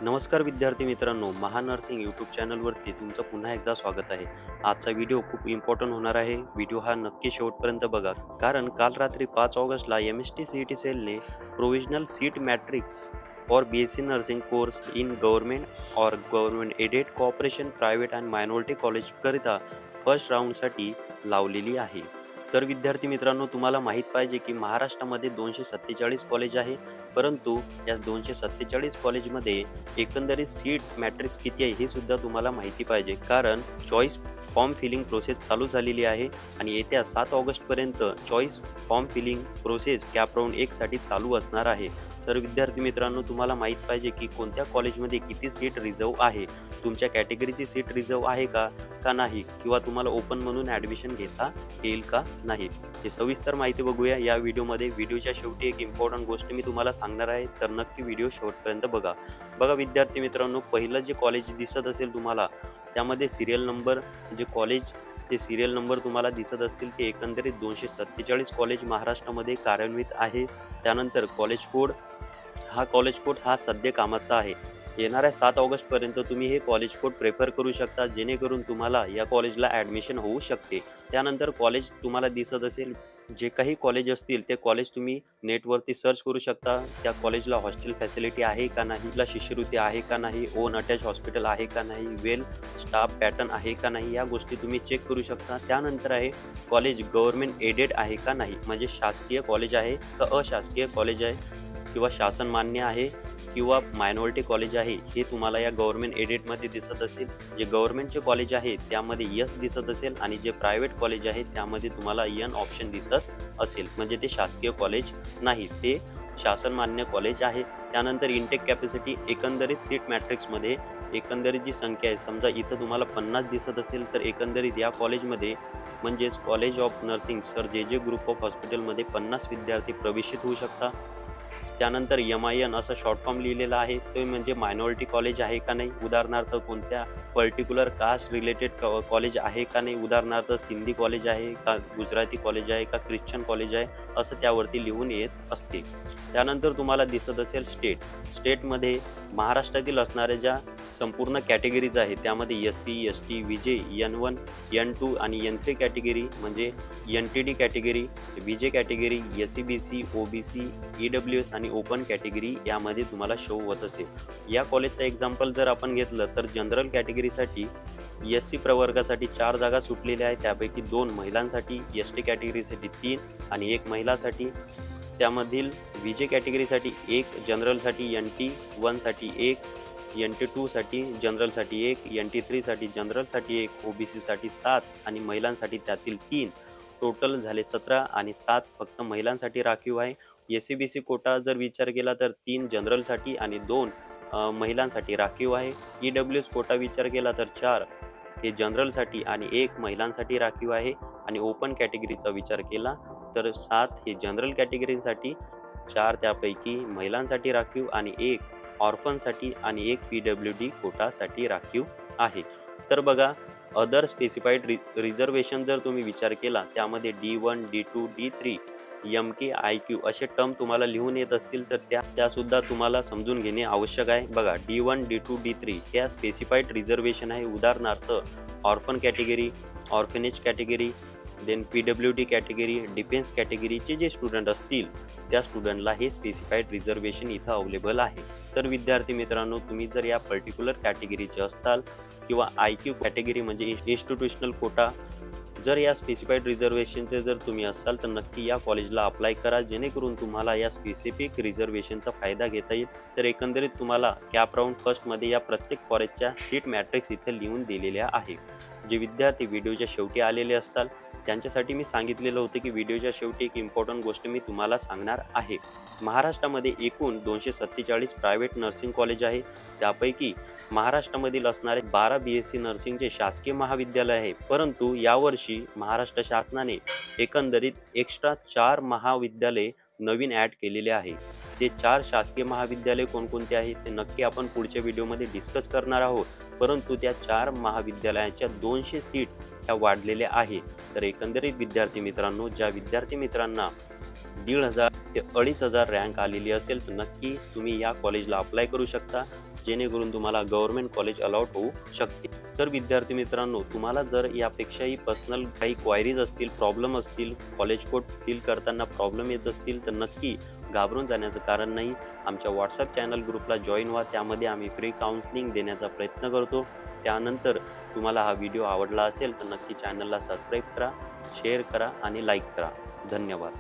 नमस्कार विद्यार्थी मित्रांनो, महानर्सिंग यूट्यूब चॅनलवरती तुमचं पुन्हा एकदा स्वागत आहे. आजचा व्हिडिओ खूप इम्पॉर्टंट होणार आहे. व्हिडिओ हा नक्की शेवटपर्यंत बघा, कारण काल रात्री 5 ऑगस्टला MST CET सेलने provisional seat matrix for BSc nursing course in government और government aided corporation private and minority कॉलेजकरिता फर्स्ट राऊंडसाठी लावलेली आहे. तर विद्यार्थी मित्रांनो, तुम्हाला माहीत पाहिजे की महाराष्ट्रामध्ये 247 कॉलेज आहे, परंतु या 247 कॉलेजमध्ये एकंदरीत सीट मॅट्रिक्स किती आहे हे सुद्धा तुम्हाला माहिती पाहिजे, कारण चॉईस फॉर्म फिलिंग प्रोसेस चालू झालेली आहे आणि येत्या 7 ऑगस्टपर्यंत choice form filling process CAP round 1 साठी चालू असणार आहे. तर विद्यार्थी मित्रांनो, तुम्हाला माहीत पाहिजे की कोणत्या कॉलेजमध्ये किती सीट रिझर्व आहे, तुमच्या कॅटेगरीची सीट रिझर्व आहे का नाही, किंवा तुम्हाला ओपन म्हणून ॲडमिशन घेता येईल का नाही, हे सविस्तर माहिती बघूया या व्हिडिओमध्ये. व्हिडिओच्या शेवटी एक इम्पॉर्टंट गोष्ट मी तुम्हाला सांगणार आहे, तर नक्की व्हिडिओ शेवटपर्यंत बघा विद्यार्थी मित्रांनो, पहिलं जे कॉलेज दिसत असेल तुम्हाला, त्यामध्ये सिरियल नंबर जे कॉलेज जे सिरियल नंबर तुम्हाला दिसत असतील ते एकंदरीत 247 कॉलेज महाराष्ट्रामध्ये कार्यान्वित आहे. त्यानंतर कॉलेज कोड हा सध्या कामाचा आहे. येणाऱ्या 7 ऑगस्टपर्यंत तुम्ही हे कॉलेज कोड प्रेफर करू शकता, जेणेकरून तुम्हाला या कॉलेजला ॲडमिशन होऊ शकते. त्यानंतर कॉलेज तुम्हाला दिसत असेल, जे काही कॉलेज असतील ते कॉलेज तुम्ही नेटवरती सर्च करू शकता. त्या कॉलेजला हॉस्टेल फॅसिलिटी आहे का नाही, तिला शिष्यवृत्ती आहे का नाही, ओन अटॅच हॉस्पिटल आहे का नाही, वेल स्टाफ पॅटर्न आहे का नाही, या गोष्टी तुम्ही चेक करू शकता. त्यानंतर आहे कॉलेज गव्हर्नमेंट एडेड आहे का नाही, म्हणजे शासकीय कॉलेज आहे का अशासकीय कॉलेज आहे, किंवा शासन मान्य आहे किंवा मायनॉरिटी कॉलेज आहे, हे तुम्हाला या गव्हर्नमेंट एडेडमध्ये दिसत असेल. जे गव्हर्नमेंटचे कॉलेज आहे त्यामध्ये यस दिसत असेल, आणि जे प्रायव्हेट कॉलेज आहे त्यामध्ये तुम्हाला यन ऑप्शन दिसत असेल, म्हणजे ते शासकीय कॉलेज नाही, ते शासन मान्य कॉलेज आहे. त्यानंतर इंटेक कॅपॅसिटी, एकंदरीत सीट मॅट्रिक्समध्ये एकंदरीत जी संख्या आहे, समजा इथं तुम्हाला 50 दिसत असेल, तर एकंदरीत या कॉलेजमध्ये म्हणजेच कॉलेज ऑफ नर्सिंग सर जे ग्रुप ऑफ हॉस्पिटलमध्ये 50 विद्यार्थी प्रवेशित होऊ शकता. त्यानंतर MIN असा शॉर्ट फॉर्म लिहिलेला आहे, तो म्हणजे मायनॉरिटी कॉलेज आहे का नाही, उदाहरणार्थ कोणत्या पर्टिक्युलर कास्ट रिलेटेड कॉलेज आहे का नाही, उदाहरणार्थ सिंधी कॉलेज आहे का, गुजराती कॉलेज आहे का, ख्रिश्चन कॉलेज आहे, असं त्यावरती लिहून येत असते. त्यानंतर तुम्हाला दिसत असेल स्टेटमध्ये महाराष्ट्रातील असणाऱ्या ज्या संपूर्ण कॅटेगरीज आहेत, त्यामध्ये SC ST VJ N1 N2 आणि N3 कॅटेगरी, म्हणजे NTD category, VJ category, SC BC OBC EWS आणि ओपन कॅटेगरी यामध्ये तुम्हाला शो होत असेल. या कॉलेजचं एक्झाम्पल जर आपण घेतलं तर जनरल कॅटेगरीसाठी SC प्रवर्गासाठी 4 जागा सुटलेल्या आहेत, त्यापैकी 2 महिलांसाठी, ST कॅटेगरीसाठी 3 आणि 1 महिलासाठी. त्यामधील VJ कॅटेगरीसाठी 1, जनरलसाठी NT1 साठी 1, NT2 साठी जनरलसाठी 1, NT3 साठी जनरलसाठी 1, OBC साठी 7 आणि महिलांसाठी त्यातील 3. टोटल झाले 17 आणि 7 फक्त महिलांसाठी राखीव आहे. SC BC कोटा जर विचार केला तर 3 जनरलसाठी आणि 2 महिलांसाठी राखीव आहे. EWS कोटा विचार केला तर 4 हे जनरलसाठी आणि 1 महिलांसाठी राखीव आहे. आणि ओपन कॅटेगरीचा विचार केला तर 7 हे जनरल कॅटेगरीसाठी, 4 त्यापैकी महिलांसाठी राखीव आणि 1 ऑर्फनसाठी आणि 1 PWD कोटासाठी राखीव आहे. तर बघा, अदर स्पेसिफाईड रिझर्वेशन जर तुम्ही विचार केला, त्यामध्ये D1 D2 D3 MK IQ असे टर्म तुम्हाला लिहून येत असतील, तर त्या सुद्धा तुम्हाला समजून घेणे आवश्यक आहे. बघा, D1 D2 D3 ह्या स्पेसिफाईड रिझर्वेशन आहे. उदाहरणार्थ orphan category, orphanage category, then PWD category, defence कॅटेगरीचे जे स्टुडंट असतील त्या स्टुडंटला हे स्पेसिफाईड रिझर्वेशन इथं अवेलेबल आहे. तर विद्यार्थी मित्रांनो, तुम्ही जर या पर्टिक्युलर कॅटेगरीचे असाल किंवा IQ कॅटेगरी म्हणजे इन्स्टिट्यूशनल कोटा, जर या स्पेसिफाईड रिझर्वेशनचे जर तुम्ही असाल, तर नक्की या कॉलेजला अप्लाय करा, जेणेकरून तुम्हाला या स्पेसिफिक रिझर्वेशनचा फायदा घेता येईल. तर एकंदरीत तुम्हाला कॅप राऊंड फर्स्टमध्ये या प्रत्येक कॉलेजच्या सीट मॅट्रिक्स इथे लिहून दिलेल्या आहे. जे विद्यार्थी व्हिडिओच्या शेवटी आलेले असतात त्यांच्यासाठी मी सांगितलेलं होतं की व्हिडिओच्या शेवटी एक इम्पॉर्टंट गोष्ट मी तुम्हाला सांगणार आहे. महाराष्ट्रामध्ये एकूण 247 प्रायव्हेट नर्सिंग कॉलेज आहे, त्यापैकी महाराष्ट्रामधील असणारे 12 BSc नर्सिंगचे शासकीय महाविद्यालय आहे. परंतु यावर्षी महाराष्ट्र शासनाने एकंदरीत एक्स्ट्रा 4 महाविद्यालय नवीन ॲड केलेले आहे. ते 4 शासकीय महाविद्यालय कोणकोणते आहेत ते नक्की आपण पुढच्या व्हिडिओमध्ये डिस्कस करणार आहोत. परंतु त्या 4 महाविद्यालयाच्या 200 सीट ह्या वाढलेल्या आहेत. तर एकंदरीत विद्यार्थी मित्रांनो, ज्या विद्यार्थी मित्रांना 1,500 ते 2,500 रँक आलेली असेल, तर नक्की तुम्ही या कॉलेजला अप्लाय करू शकता. जेणेकरून तुम्हाला गव्हर्नमेंट कॉलेज अलॉट होऊ शकते. तर विद्यार्थी मित्रांनो, तुम्हाला जर यापेक्षाही पर्सनल काही क्वायरीज असतील, प्रॉब्लेम असतील, कॉलेज कोड फिल करताना प्रॉब्लेम येत असतील, तर नक्की घाबरून जाण्याचं कारण नाही. आमच्या WhatsApp चॅनल ग्रुपला जॉइन व्हा. त्यामध्ये आम्ही फ्री काउन्सिलिंग देण्याचा प्रयत्न करतो. त्यानंतर तुम्हाला हा व्हिडिओ आवडला असेल तर नक्की चॅनलला सबस्क्राईब करा, शेअर करा आणि लाईक करा. धन्यवाद.